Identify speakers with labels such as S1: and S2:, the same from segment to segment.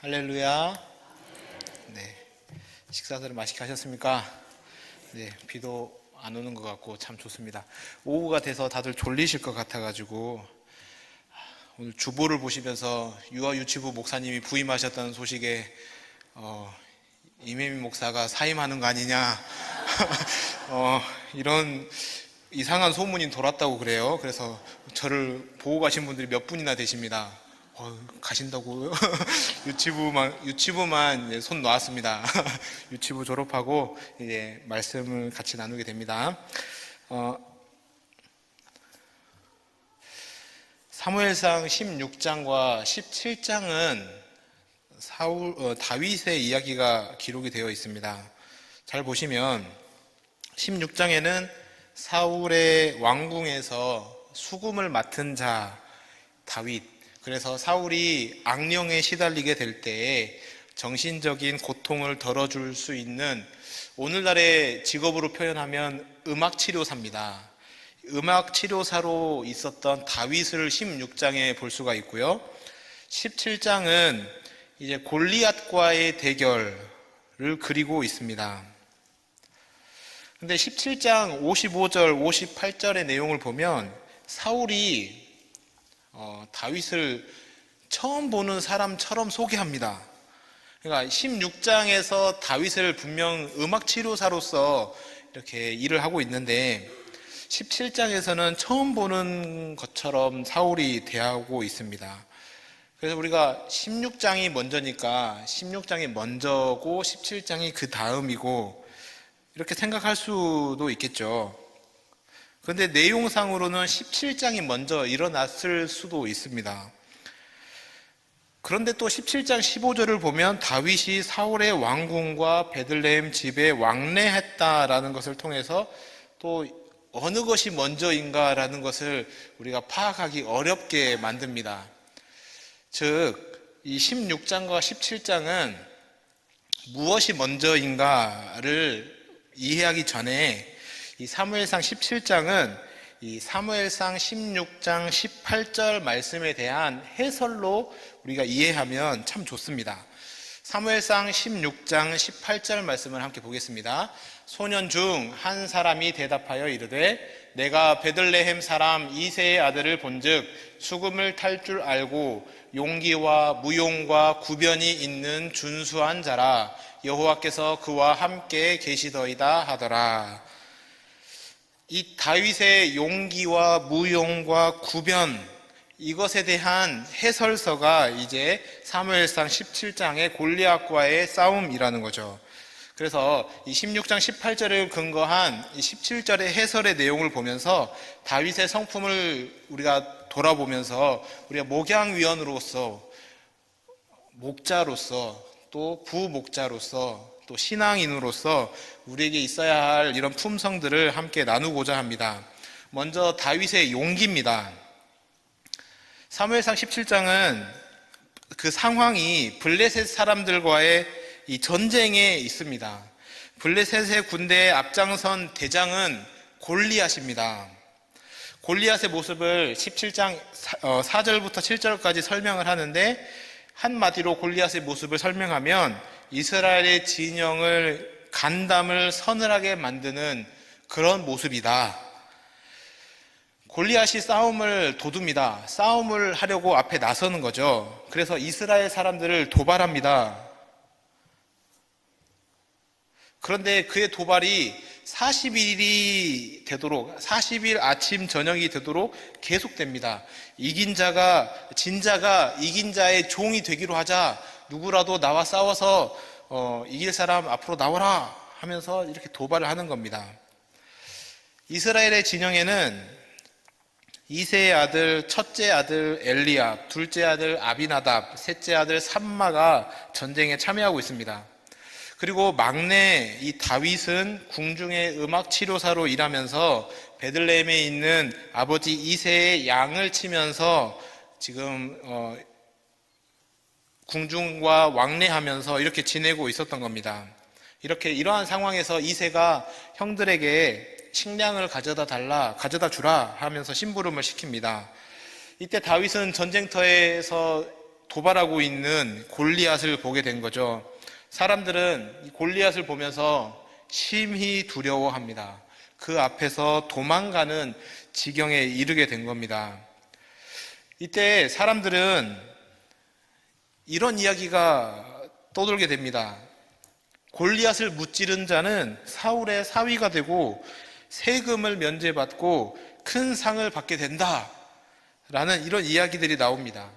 S1: 할렐루야. 네, 식사들을 맛있게 하셨습니까? 네, 비도 안 오는 것 같고 참 좋습니다. 오후가 돼서 다들 졸리실 것 같아가지고 오늘 주보를 보시면서 유아유치부 목사님이 부임하셨다는 소식에 이매미 목사가 사임하는 거 아니냐 이런 이상한 소문이 돌았다고 그래요. 그래서 저를 보고 가신 분들이 몇 분이나 되십니다. 가신다고요? 유치부만 이제 손 놓았습니다. 유치부 졸업하고 이제 말씀을 같이 나누게 됩니다. 사무엘상 16장과 17장은 다윗의 이야기가 기록이 되어 있습니다. 잘 보시면 16장에는 사울의 왕궁에서 수금을 맡은 자 다윗, 그래서 사울이 악령에 시달리게 될 때에 정신적인 고통을 덜어줄 수 있는, 오늘날의 직업으로 표현하면 음악치료사입니다. 음악치료사로 있었던 다윗을 16장에 볼 수가 있고요. 17장은 이제 골리앗과의 대결을 그리고 있습니다. 근데 17장 55절, 58절의 내용을 보면 사울이 다윗을 처음 보는 사람처럼 소개합니다. 그러니까 16장에서 다윗을 분명 음악치료사로서 이렇게 일을 하고 있는데 17장에서는 처음 보는 것처럼 사울이 대하고 있습니다. 그래서 우리가 16장이 먼저니까 16장이 먼저고 17장이 그 다음이고 이렇게 생각할 수도 있겠죠. 그런데 내용상으로는 17장이 먼저 일어났을 수도 있습니다. 그런데 또 17장 15절을 보면 다윗이 사울의 왕궁과 베들레헴 집에 왕래했다라는 것을 통해서 또 어느 것이 먼저인가라는 것을 우리가 파악하기 어렵게 만듭니다. 즉, 이 16장과 17장은 무엇이 먼저인가를 이해하기 전에 이 사무엘상 17장은 이 사무엘상 16장 18절 말씀에 대한 해설로 우리가 이해하면 참 좋습니다. 사무엘상 16장 18절 말씀을 함께 보겠습니다. 소년 중 한 사람이 대답하여 이르되 내가 베들레헴 사람 이새의 아들을 본즉 수금을 탈 줄 알고 용기와 무용과 구변이 있는 준수한 자라. 여호와께서 그와 함께 계시더이다 하더라. 이 다윗의 용기와 무용과 구변, 이것에 대한 해설서가 이제 사무엘상 17장의 골리앗과의 싸움이라는 거죠. 그래서 이 16장 18절을 근거한 이 17절의 해설의 내용을 보면서 다윗의 성품을 우리가 돌아보면서 우리가 목양위원으로서, 목자로서, 또 부목자로서, 또 신앙인으로서 우리에게 있어야 할 이런 품성들을 함께 나누고자 합니다. 먼저 다윗의 용기입니다. 사무엘상 17장은 그 상황이 블레셋 사람들과의 이 전쟁에 있습니다. 블레셋의 군대의 앞장선 대장은 골리앗입니다. 골리앗의 모습을 17장 4절부터 7절까지 설명을 하는데, 한마디로 골리앗의 모습을 설명하면 이스라엘의 진영을, 간담을 서늘하게 만드는 그런 모습이다. 골리앗이 싸움을 도둡니다. 싸움을 하려고 앞에 나서는 거죠. 그래서 이스라엘 사람들을 도발합니다. 그런데 그의 도발이 40일이 되도록, 40일 아침 저녁이 되도록 계속됩니다. 이긴 자가, 진자가 이긴 자의 종이 되기로 하자. 누구라도 나와 싸워서 이길 사람 앞으로 나오라 하면서 이렇게 도발을 하는 겁니다. 이스라엘의 진영에는 이새의 아들, 첫째 아들 엘리압, 둘째 아들 아비나답, 셋째 아들 삼마가 전쟁에 참여하고 있습니다. 그리고 막내 이 다윗은 궁중의 음악치료사로 일하면서 베들레헴에 있는 아버지 이새의 양을 치면서 지금 궁중과 왕래하면서 이렇게 지내고 있었던 겁니다. 이러한 상황에서 이새가 형들에게 식량을 가져다 주라 하면서 심부름을 시킵니다. 이때 다윗은 전쟁터에서 도발하고 있는 골리앗을 보게 된 거죠. 사람들은 이 골리앗을 보면서 심히 두려워합니다. 그 앞에서 도망가는 지경에 이르게 된 겁니다. 이때 사람들은 이런 이야기가 떠돌게 됩니다. 골리앗을 무찌른 자는 사울의 사위가 되고 세금을 면제받고 큰 상을 받게 된다 라는 이런 이야기들이 나옵니다.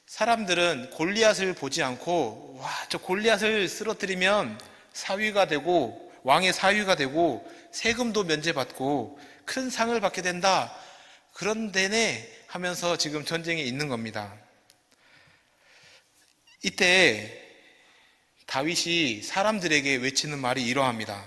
S1: 사람들은 골리앗을 보지 않고 저 골리앗을 쓰러뜨리면 사위가 되고 왕의 사위가 되고 세금도 면제받고 큰 상을 받게 된다, 그런 데네 하면서 지금 전쟁에 있는 겁니다. 이때 다윗이 사람들에게 외치는 말이 이러합니다.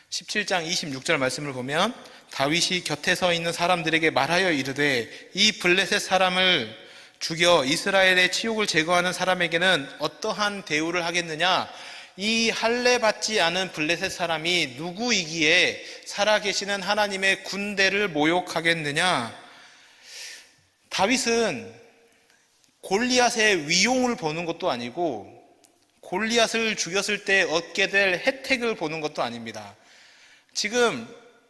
S1: 17장 26절 말씀을 보면 다윗이 곁에 서 있는 사람들에게 말하여 이르되 이 블레셋 사람을 죽여 이스라엘의 치욕을 제거하는 사람에게는 어떠한 대우를 하겠느냐? 이 할례 받지 않은 블레셋 사람이 누구이기에 살아계시는 하나님의 군대를 모욕하겠느냐? 다윗은 골리앗의 위용을 보는 것도 아니고 골리앗을 죽였을 때 얻게 될 혜택을 보는 것도 아닙니다. 지금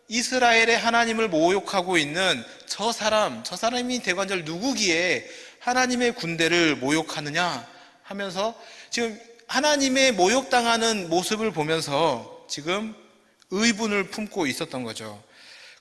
S1: 이스라엘의 하나님을 모욕하고 있는 저 사람이 대관절 누구기에 하나님의 군대를 모욕하느냐 하면서 지금 하나님의 모욕당하는 모습을 보면서 지금 의분을 품고 있었던 거죠.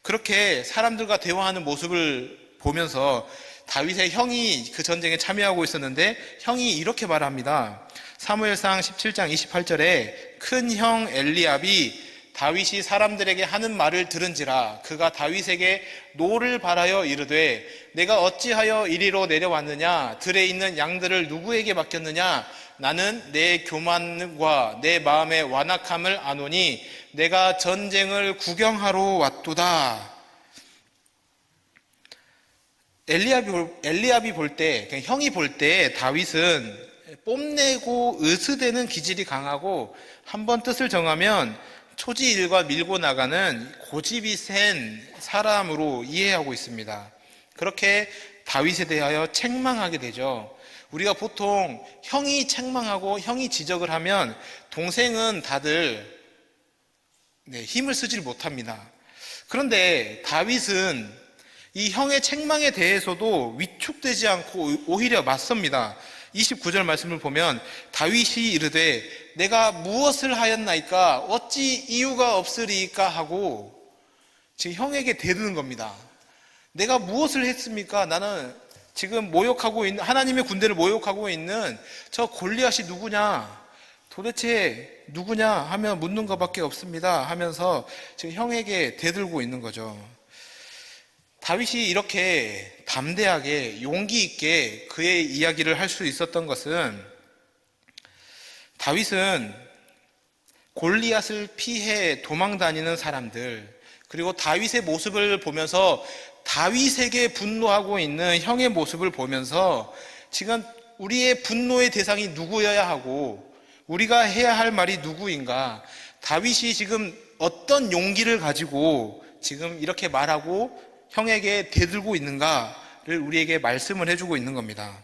S1: 그렇게 사람들과 대화하는 모습을 보면서 다윗의 형이 그 전쟁에 참여하고 있었는데 형이 이렇게 말합니다. 사무엘상 17장 28절에 큰 형 엘리압이 다윗이 사람들에게 하는 말을 들은지라 그가 다윗에게 노를 바라여 이르되 내가 어찌하여 이리로 내려왔느냐? 들에 있는 양들을 누구에게 맡겼느냐? 나는 내 교만과 내 마음의 완악함을 아노니 내가 전쟁을 구경하러 왔도다. 엘리압이 볼 때, 형이 볼 때 다윗은 뽐내고 으스대는 기질이 강하고 한번 뜻을 정하면 초지일과 밀고 나가는 고집이 센 사람으로 이해하고 있습니다. 그렇게 다윗에 대하여 책망하게 되죠. 우리가 보통 형이 책망하고 형이 지적을 하면 동생은 다들 힘을 쓰질 못합니다. 그런데 다윗은 이 형의 책망에 대해서도 위축되지 않고 오히려 맞섭니다. 29절 말씀을 보면 다윗이 이르되 내가 무엇을 하였나이까 어찌 이유가 없으리까 하고 지금 형에게 대드는 겁니다. 내가 무엇을 했습니까? 나는 지금 모욕하고 있는 하나님의 군대를 모욕하고 있는 저 골리앗이 누구냐? 도대체 누구냐? 하면 묻는 것밖에 없습니다 하면서 지금 형에게 대들고 있는 거죠. 다윗이 이렇게 담대하게 용기 있게 그의 이야기를 할 수 있었던 것은 다윗은 골리앗을 피해 도망다니는 사람들, 그리고 다윗의 모습을 보면서 다윗에게 분노하고 있는 형의 모습을 보면서 지금 우리의 분노의 대상이 누구여야 하고 우리가 해야 할 말이 누구인가, 다윗이 지금 어떤 용기를 가지고 지금 이렇게 말하고 형에게 대들고 있는가를 우리에게 말씀을 해주고 있는 겁니다.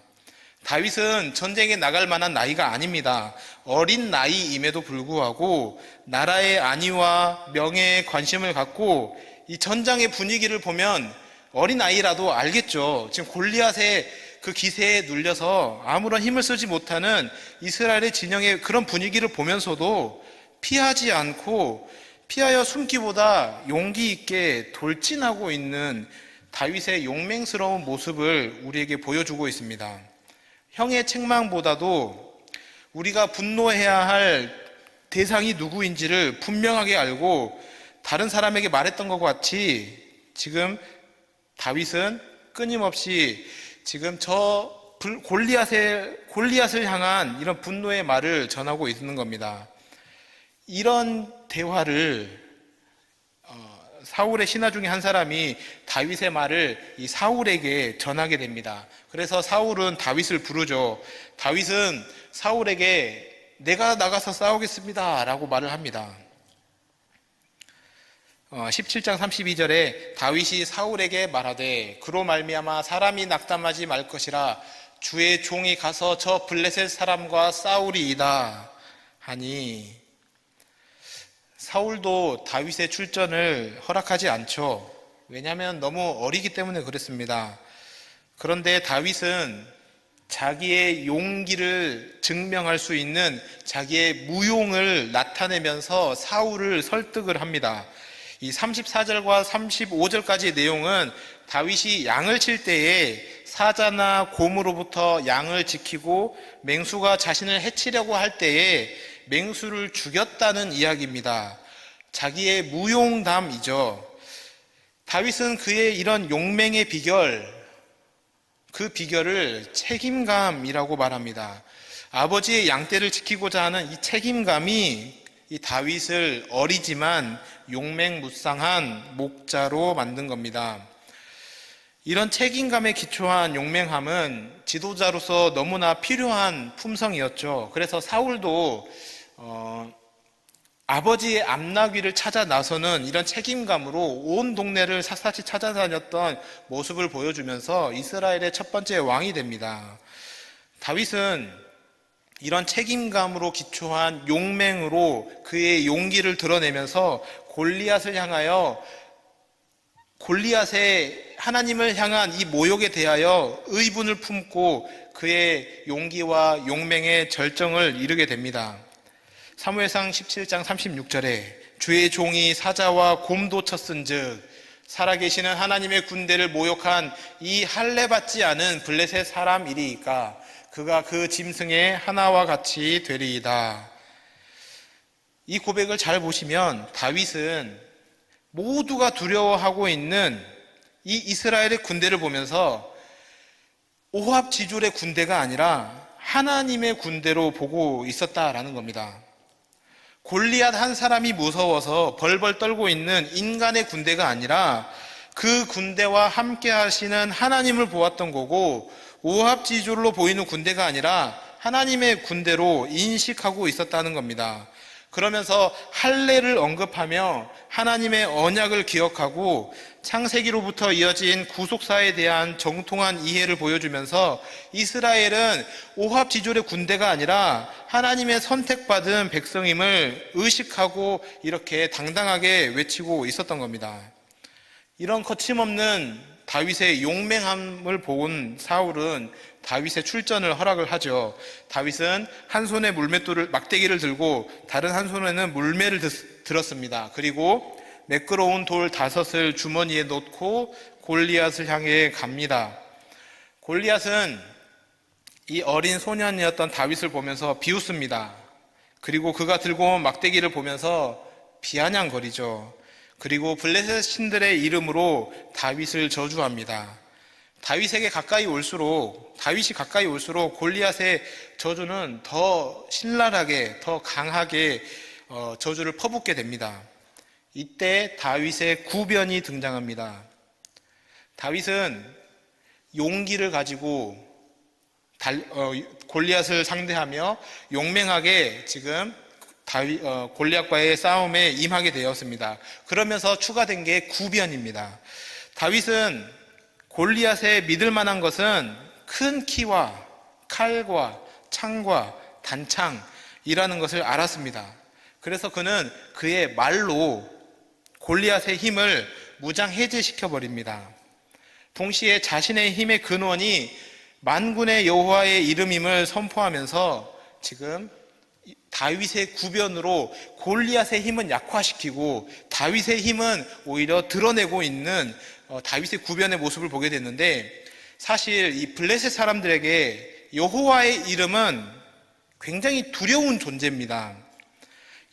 S1: 다윗은 전쟁에 나갈 만한 나이가 아닙니다. 어린 나이임에도 불구하고 나라의 안위와 명예에 관심을 갖고 이 전장의 분위기를 보면 어린 아이라도 알겠죠. 지금 골리앗의 그 기세에 눌려서 아무런 힘을 쓰지 못하는 이스라엘의 진영의 그런 분위기를 보면서도 피하지 않고 피하여 숨기보다 용기 있게 돌진하고 있는 다윗의 용맹스러운 모습을 우리에게 보여주고 있습니다. 형의 책망보다도 우리가 분노해야 할 대상이 누구인지를 분명하게 알고 다른 사람에게 말했던 것 같이 지금 다윗은 끊임없이 지금 저 골리앗을 향한 이런 분노의 말을 전하고 있는 겁니다. 이런 대화를 사울의 신하 중에 한 사람이 다윗의 말을 이 사울에게 전하게 됩니다. 그래서 사울은 다윗을 부르죠. 다윗은 사울에게 내가 나가서 싸우겠습니다 라고 말을 합니다. 17장 32절에 다윗이 사울에게 말하되 그로 말미암아 사람이 낙담하지 말 것이라 주의 종이 가서 저 블레셋 사람과 싸우리이다 하니, 사울도 다윗의 출전을 허락하지 않죠. 왜냐하면 너무 어리기 때문에 그랬습니다. 그런데 다윗은 자기의 용기를 증명할 수 있는 자기의 무용을 나타내면서 사울을 설득을 합니다. 이 34절과 35절까지의 내용은 다윗이 양을 칠 때에 사자나 곰으로부터 양을 지키고 맹수가 자신을 해치려고 할 때에 맹수를 죽였다는 이야기입니다. 자기의 무용담이죠. 다윗은 그의 이런 용맹의 비결, 그 비결을 책임감이라고 말합니다. 아버지의 양떼를 지키고자 하는 이 책임감이 이 다윗을 어리지만 용맹무쌍한 목자로 만든 겁니다. 이런 책임감에 기초한 용맹함은 지도자로서 너무나 필요한 품성이었죠. 그래서 사울도 아버지의 암나귀를 찾아 나서는 이런 책임감으로 온 동네를 샅샅이 찾아다녔던 모습을 보여주면서 이스라엘의 첫 번째 왕이 됩니다. 다윗은 이런 책임감으로 기초한 용맹으로 그의 용기를 드러내면서 골리앗을 향하여, 골리앗의 하나님을 향한 이 모욕에 대하여 의분을 품고 그의 용기와 용맹의 절정을 이루게 됩니다. 사무엘상 17장 36절에 주의 종이 사자와 곰도 쳤은즉 살아계시는 하나님의 군대를 모욕한 이 할례받지 않은 블레셋 사람이리이까 그가 그 짐승의 하나와 같이 되리이다. 이 고백을 잘 보시면 다윗은 모두가 두려워하고 있는 이 이스라엘의 군대를 보면서 오합지졸의 군대가 아니라 하나님의 군대로 보고 있었다라는 겁니다. 골리앗 한 사람이 무서워서 벌벌 떨고 있는 인간의 군대가 아니라 그 군대와 함께 하시는 하나님을 보았던 거고, 오합지졸로 보이는 군대가 아니라 하나님의 군대로 인식하고 있었다는 겁니다. 그러면서 할례를 언급하며 하나님의 언약을 기억하고 창세기로부터 이어진 구속사에 대한 정통한 이해를 보여주면서 이스라엘은 오합지졸의 군대가 아니라 하나님의 선택받은 백성임을 의식하고 이렇게 당당하게 외치고 있었던 겁니다. 이런 거침없는 다윗의 용맹함을 본 사울은 다윗의 출전을 허락을 하죠. 다윗은 한 손에 막대기를 들고 다른 한 손에는 물매를 들었습니다. 그리고 매끄러운 돌 5을 주머니에 넣고 골리앗을 향해 갑니다. 골리앗은 이 어린 소년이었던 다윗을 보면서 비웃습니다. 그리고 그가 들고 온 막대기를 보면서 비아냥거리죠. 그리고 블레셋 신들의 이름으로 다윗을 저주합니다. 다윗이 가까이 올수록 골리앗의 저주는 더 신랄하게, 더 강하게 저주를 퍼붓게 됩니다. 이때 다윗의 구변이 등장합니다. 다윗은 용기를 가지고 골리앗을 상대하며 용맹하게 지금 골리앗과의 싸움에 임하게 되었습니다. 그러면서 추가된 게 구변입니다. 다윗은 골리앗의 믿을 만한 것은 큰 키와 칼과 창과 단창이라는 것을 알았습니다. 그래서 그는 그의 말로 골리앗의 힘을 무장해제시켜 버립니다. 동시에 자신의 힘의 근원이 만군의 여호와의 이름임을 선포하면서 지금 다윗의 구변으로 골리앗의 힘은 약화시키고 다윗의 힘은 오히려 드러내고 있는 다윗의 구변의 모습을 보게 됐는데, 사실 이 블레셋 사람들에게 여호와의 이름은 굉장히 두려운 존재입니다.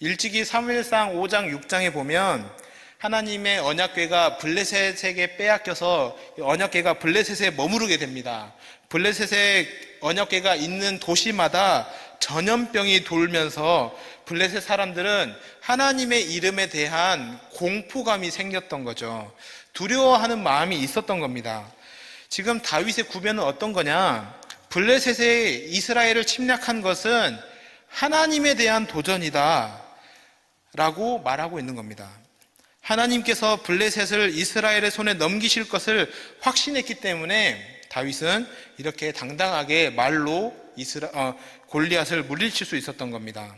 S1: 일찍이 사무엘상 5장 6장에 보면 하나님의 언약궤가 블레셋에게 빼앗겨서 언약궤가 블레셋에 머무르게 됩니다. 블레셋의 언약궤가 있는 도시마다 전염병이 돌면서 블레셋 사람들은 하나님의 이름에 대한 공포감이 생겼던 거죠. 두려워하는 마음이 있었던 겁니다. 지금 다윗의 구변은 어떤 거냐? 블레셋의 이스라엘을 침략한 것은 하나님에 대한 도전이다 라고 말하고 있는 겁니다. 하나님께서 블레셋을 이스라엘의 손에 넘기실 것을 확신했기 때문에 다윗은 이렇게 당당하게 말로 골리앗을 물리칠 수 있었던 겁니다.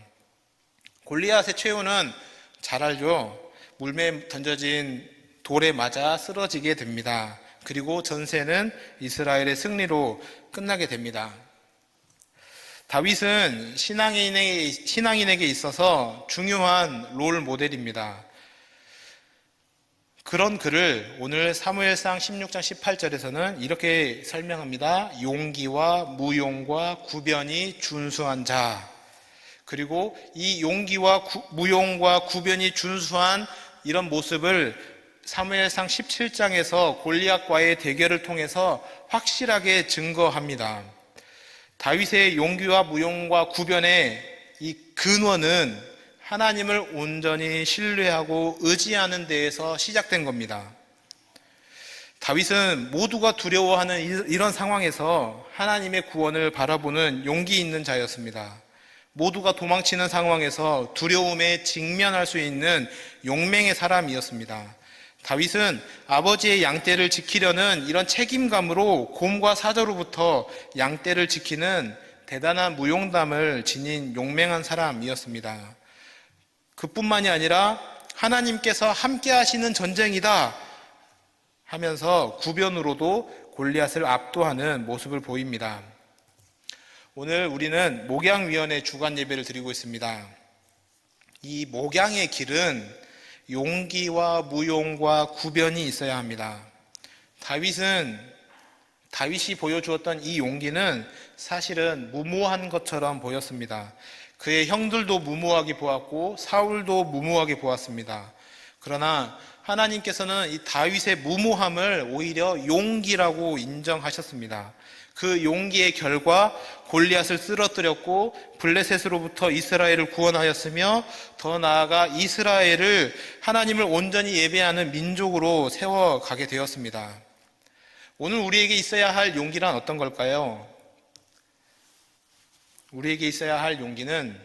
S1: 골리앗의 최후는 잘 알죠. 물매에 던져진 돌에 맞아 쓰러지게 됩니다. 그리고 전세는 이스라엘의 승리로 끝나게 됩니다. 다윗은 신앙인에게 있어서 중요한 롤 모델입니다. 그런 그를 오늘 사무엘상 16장 18절에서는 이렇게 설명합니다. 용기와 무용과 구변이 준수한 자. 그리고 이 용기와 무용과 구변이 준수한 이런 모습을 사무엘상 17장에서 골리앗과의 대결을 통해서 확실하게 증거합니다. 다윗의 용기와 무용과 구변의 이 근원은 하나님을 온전히 신뢰하고 의지하는 데에서 시작된 겁니다. 다윗은 모두가 두려워하는 이런 상황에서 하나님의 구원을 바라보는 용기 있는 자였습니다. 모두가 도망치는 상황에서 두려움에 직면할 수 있는 용맹의 사람이었습니다. 다윗은 아버지의 양떼를 지키려는 이런 책임감으로 곰과 사자로부터 양떼를 지키는 대단한 무용담을 지닌 용맹한 사람이었습니다. 그뿐만이 아니라 하나님께서 함께 하시는 전쟁이다 하면서 구변으로도 골리앗을 압도하는 모습을 보입니다. 오늘 우리는 목양위원회 주간 예배를 드리고 있습니다. 이 목양의 길은 용기와 무용과 구변이 있어야 합니다. 다윗이 보여주었던 이 용기는 사실은 무모한 것처럼 보였습니다. 그의 형들도 무모하게 보았고 사울도 무모하게 보았습니다. 그러나 하나님께서는 이 다윗의 무모함을 오히려 용기라고 인정하셨습니다. 그 용기의 결과 골리앗을 쓰러뜨렸고 블레셋으로부터 이스라엘을 구원하였으며 더 나아가 이스라엘을 하나님을 온전히 예배하는 민족으로 세워가게 되었습니다. 오늘 우리에게 있어야 할 용기란 어떤 걸까요? 우리에게 있어야 할 용기는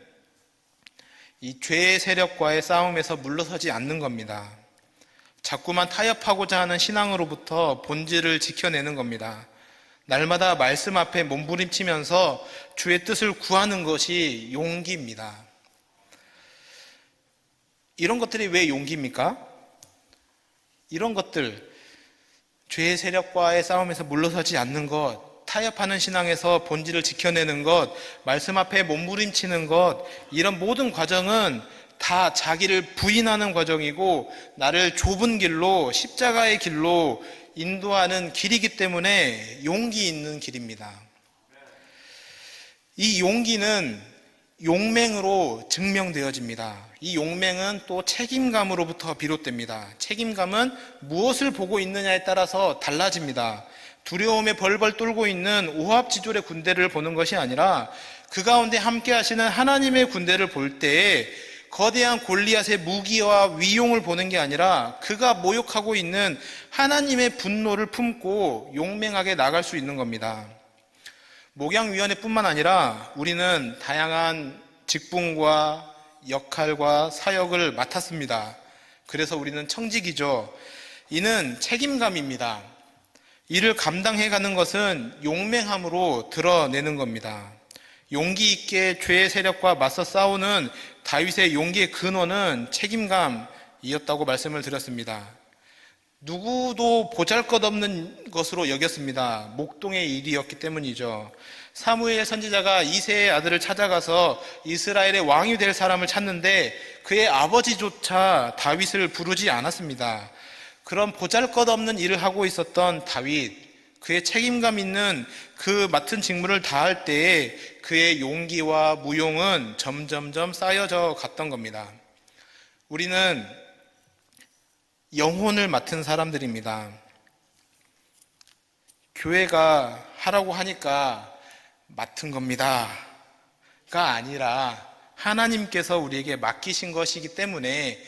S1: 이 죄의 세력과의 싸움에서 물러서지 않는 겁니다. 자꾸만 타협하고자 하는 신앙으로부터 본질을 지켜내는 겁니다. 날마다 말씀 앞에 몸부림치면서 주의 뜻을 구하는 것이 용기입니다. 이런 것들이 왜 용기입니까? 이런 것들, 죄의 세력과의 싸움에서 물러서지 않는 것, 타협하는 신앙에서 본질을 지켜내는 것, 말씀 앞에 몸부림치는 것, 이런 모든 과정은 다 자기를 부인하는 과정이고 나를 좁은 길로, 십자가의 길로 인도하는 길이기 때문에 용기 있는 길입니다. 이 용기는 용맹으로 증명되어집니다. 이 용맹은 또 책임감으로부터 비롯됩니다. 책임감은 무엇을 보고 있느냐에 따라서 달라집니다. 두려움에 벌벌 떨고 있는 오합지졸의 군대를 보는 것이 아니라 그 가운데 함께 하시는 하나님의 군대를 볼 때에 거대한 골리앗의 무기와 위용을 보는 게 아니라 그가 모욕하고 있는 하나님의 분노를 품고 용맹하게 나갈 수 있는 겁니다. 목양위원회뿐만 아니라 우리는 다양한 직분과 역할과 사역을 맡았습니다. 그래서 우리는 청직이죠. 이는 책임감입니다. 이를 감당해가는 것은 용맹함으로 드러내는 겁니다. 용기 있게 죄의 세력과 맞서 싸우는 다윗의 용기의 근원은 책임감이었다고 말씀을 드렸습니다. 누구도 보잘것없는 것으로 여겼습니다. 목동의 일이었기 때문이죠. 사무엘 선지자가 이새의 아들을 찾아가서 이스라엘의 왕이 될 사람을 찾는데 그의 아버지조차 다윗을 부르지 않았습니다. 그런 보잘것없는 일을 하고 있었던 다윗, 그의 책임감 있는 그 맡은 직무를 다할 때에 그의 용기와 무용은 점점점 쌓여져 갔던 겁니다. 우리는 영혼을 맡은 사람들입니다. 교회가 하라고 하니까 맡은 겁니다가 아니라 하나님께서 우리에게 맡기신 것이기 때문에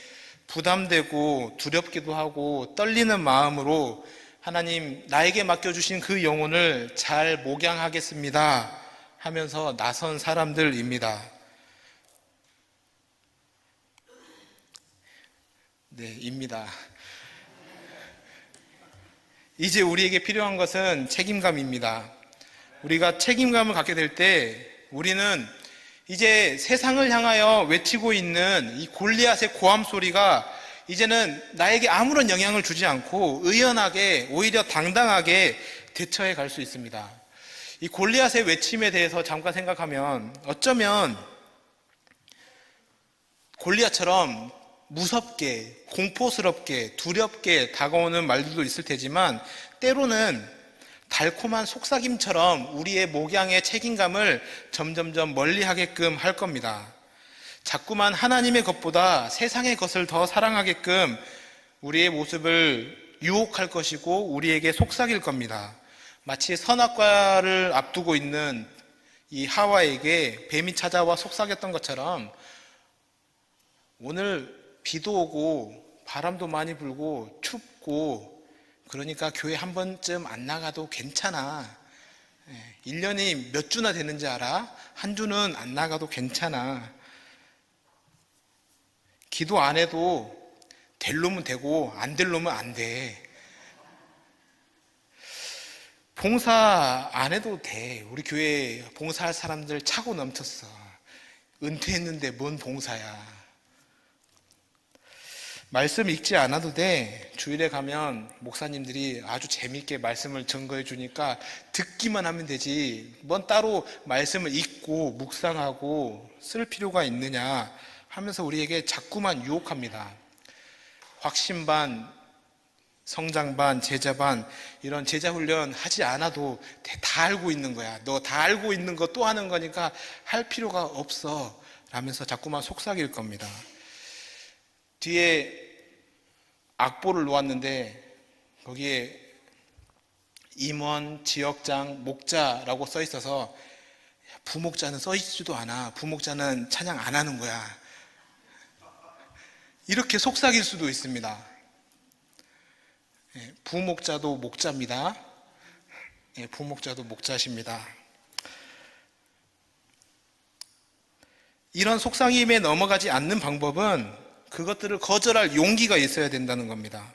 S1: 부담되고 두렵기도 하고 떨리는 마음으로 하나님 나에게 맡겨주신 그 영혼을 잘 목양하겠습니다 하면서 나선 사람들입니다. 네, 입니다. 이제 우리에게 필요한 것은 책임감입니다. 우리가 책임감을 갖게 될 때 우리는 이제 세상을 향하여 외치고 있는 이 골리앗의 고함 소리가 이제는 나에게 아무런 영향을 주지 않고 의연하게, 오히려 당당하게 대처해 갈 수 있습니다. 이 골리앗의 외침에 대해서 잠깐 생각하면 어쩌면 골리앗처럼 무섭게, 공포스럽게, 두렵게 다가오는 말들도 있을 테지만 때로는 달콤한 속삭임처럼 우리의 목양의 책임감을 점점점 멀리하게끔 할 겁니다. 자꾸만 하나님의 것보다 세상의 것을 더 사랑하게끔 우리의 모습을 유혹할 것이고 우리에게 속삭일 겁니다. 마치 선악과를 앞두고 있는 이 하와에게 뱀이 찾아와 속삭였던 것처럼 오늘 비도 오고 바람도 많이 불고 춥고 그러니까 교회 한 번쯤 안 나가도 괜찮아. 1년이 몇 주나 되는지 알아? 한 주는 안 나가도 괜찮아. 기도 안 해도 될 놈은 되고 안 될 놈은 안 돼. 봉사 안 해도 돼. 우리 교회 봉사할 사람들 차고 넘쳤어. 은퇴했는데 뭔 봉사야. 말씀 읽지 않아도 돼. 주일에 가면 목사님들이 아주 재미있게 말씀을 증거해 주니까 듣기만 하면 되지. 뭔 따로 말씀을 읽고 묵상하고 쓸 필요가 있느냐 하면서 우리에게 자꾸만 유혹합니다. 확신반, 성장반, 제자반 이런 제자훈련 하지 않아도 다 알고 있는 거야. 너 다 알고 있는 거 또 하는 거니까 할 필요가 없어 라면서 자꾸만 속삭일 겁니다. 뒤에 악보를 놓았는데 거기에 임원, 지역장, 목자라고 써 있어서 부목자는 써 있지도 않아. 부목자는 찬양 안 하는 거야. 이렇게 속삭일 수도 있습니다. 부목자도 목자입니다. 부목자도 목자십니다. 이런 속삭임에 넘어가지 않는 방법은 그것들을 거절할 용기가 있어야 된다는 겁니다.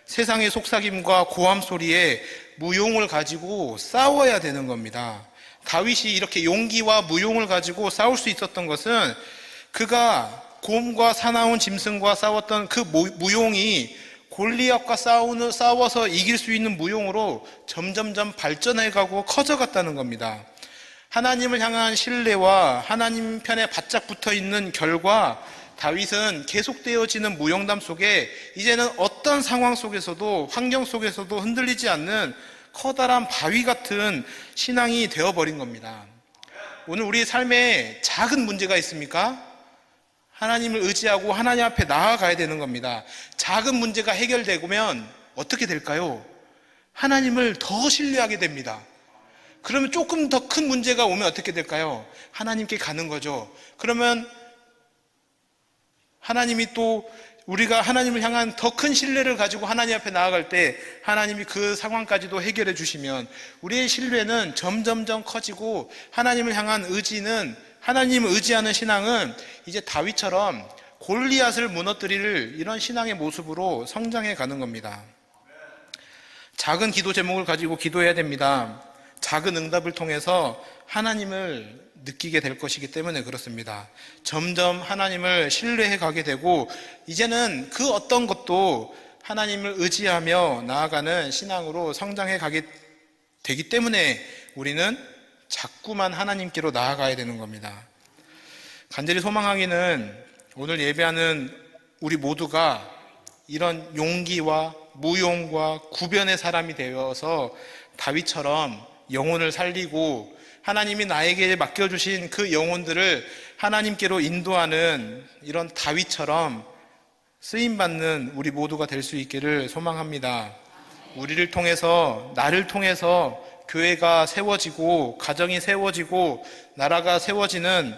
S1: 세상의 속삭임과 고함 소리에 무용을 가지고 싸워야 되는 겁니다. 다윗이 이렇게 용기와 무용을 가지고 싸울 수 있었던 것은 그가 곰과 사나운 짐승과 싸웠던 그 무용이 골리앗과 싸워서 이길 수 있는 무용으로 점점점 발전해가고 커져갔다는 겁니다. 하나님을 향한 신뢰와 하나님 편에 바짝 붙어있는 결과 다윗은 계속되어지는 무용담 속에 이제는 어떤 상황 속에서도 환경 속에서도 흔들리지 않는 커다란 바위 같은 신앙이 되어버린 겁니다. 오늘 우리 삶에 작은 문제가 있습니까? 하나님을 의지하고 하나님 앞에 나아가야 되는 겁니다. 작은 문제가 해결되면 어떻게 될까요? 하나님을 더 신뢰하게 됩니다. 그러면 조금 더 큰 문제가 오면 어떻게 될까요? 하나님께 가는 거죠. 그러면 하나님이 또 우리가 하나님을 향한 더 큰 신뢰를 가지고 하나님 앞에 나아갈 때 하나님이 그 상황까지도 해결해 주시면 우리의 신뢰는 점점점 커지고 하나님을 향한 의지는, 하나님을 의지하는 신앙은 이제 다윗처럼 골리앗을 무너뜨릴 이런 신앙의 모습으로 성장해 가는 겁니다. 작은 기도 제목을 가지고 기도해야 됩니다. 작은 응답을 통해서 하나님을 느끼게 될 것이기 때문에 그렇습니다. 점점 하나님을 신뢰해 가게 되고 이제는 그 어떤 것도 하나님을 의지하며 나아가는 신앙으로 성장해 가게 되기 때문에 우리는 자꾸만 하나님께로 나아가야 되는 겁니다. 간절히 소망하기는 오늘 예배하는 우리 모두가 이런 용기와 무용과 구변의 사람이 되어서 다윗처럼 영혼을 살리고 하나님이 나에게 맡겨주신 그 영혼들을 하나님께로 인도하는 이런 다윗처럼 쓰임받는 우리 모두가 될 수 있기를 소망합니다. 우리를 통해서, 나를 통해서 교회가 세워지고 가정이 세워지고 나라가 세워지는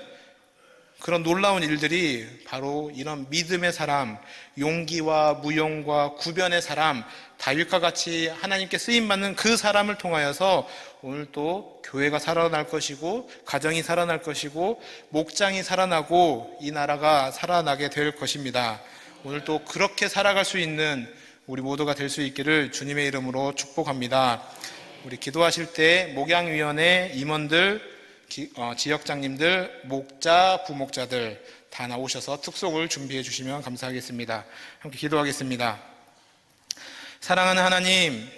S1: 그런 놀라운 일들이 바로 이런 믿음의 사람, 용기와 무용과 구변의 사람, 다윗과 같이 하나님께 쓰임받는 그 사람을 통하여서 오늘 또 교회가 살아날 것이고 가정이 살아날 것이고 목장이 살아나고 이 나라가 살아나게 될 것입니다. 오늘 또 그렇게 살아갈 수 있는 우리 모두가 될 수 있기를 주님의 이름으로 축복합니다. 우리 기도하실 때 목양위원회 임원들, 지역장님들, 목자, 부목자들 다 나오셔서 특송을 준비해 주시면 감사하겠습니다. 함께 기도하겠습니다. 사랑하는 하나님,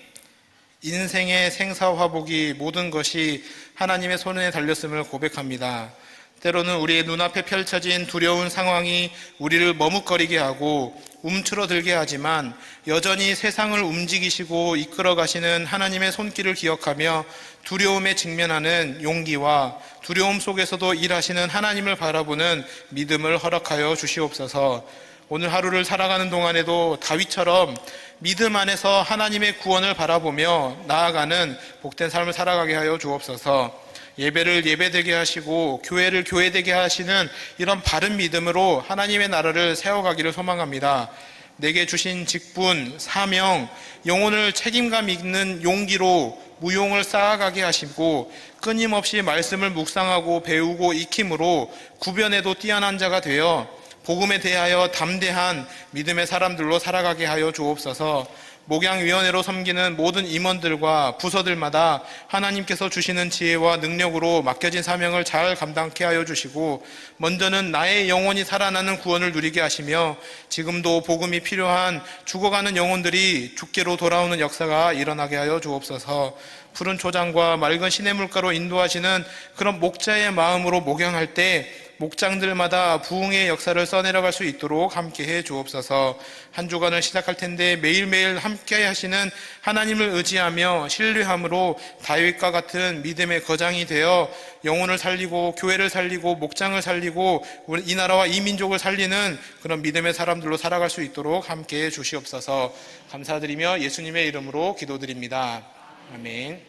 S1: 인생의 생사화복이 모든 것이 하나님의 손에 달렸음을 고백합니다. 때로는 우리의 눈앞에 펼쳐진 두려운 상황이 우리를 머뭇거리게 하고 움츠러들게 하지만 여전히 세상을 움직이시고 이끌어 가시는 하나님의 손길을 기억하며 두려움에 직면하는 용기와 두려움 속에서도 일하시는 하나님을 바라보는 믿음을 허락하여 주시옵소서. 오늘 하루를 살아가는 동안에도 다윗처럼 믿음 안에서 하나님의 구원을 바라보며 나아가는 복된 삶을 살아가게 하여 주옵소서. 예배를 예배되게 하시고 교회를 교회되게 하시는 이런 바른 믿음으로 하나님의 나라를 세워가기를 소망합니다. 내게 주신 직분, 사명, 영혼을 책임감 있는 용기로 무용을 쌓아가게 하시고 끊임없이 말씀을 묵상하고 배우고 익힘으로 구변에도 뛰어난 자가 되어 복음에 대하여 담대한 믿음의 사람들로 살아가게 하여 주옵소서. 목양위원회로 섬기는 모든 임원들과 부서들마다 하나님께서 주시는 지혜와 능력으로 맡겨진 사명을 잘 감당케 하여 주시고 먼저는 나의 영혼이 살아나는 구원을 누리게 하시며 지금도 복음이 필요한 죽어가는 영혼들이 죽게로 돌아오는 역사가 일어나게 하여 주옵소서. 푸른 초장과 맑은 시냇물가로 인도하시는 그런 목자의 마음으로 목양할 때 목장들마다 부흥의 역사를 써내려갈 수 있도록 함께해 주옵소서. 한 주간을 시작할 텐데 매일매일 함께 하시는 하나님을 의지하며 신뢰함으로 다윗과 같은 믿음의 거장이 되어 영혼을 살리고 교회를 살리고 목장을 살리고 우리 이 나라와 이 민족을 살리는 그런 믿음의 사람들로 살아갈 수 있도록 함께해 주시옵소서. 감사드리며 예수님의 이름으로 기도드립니다. 아멘.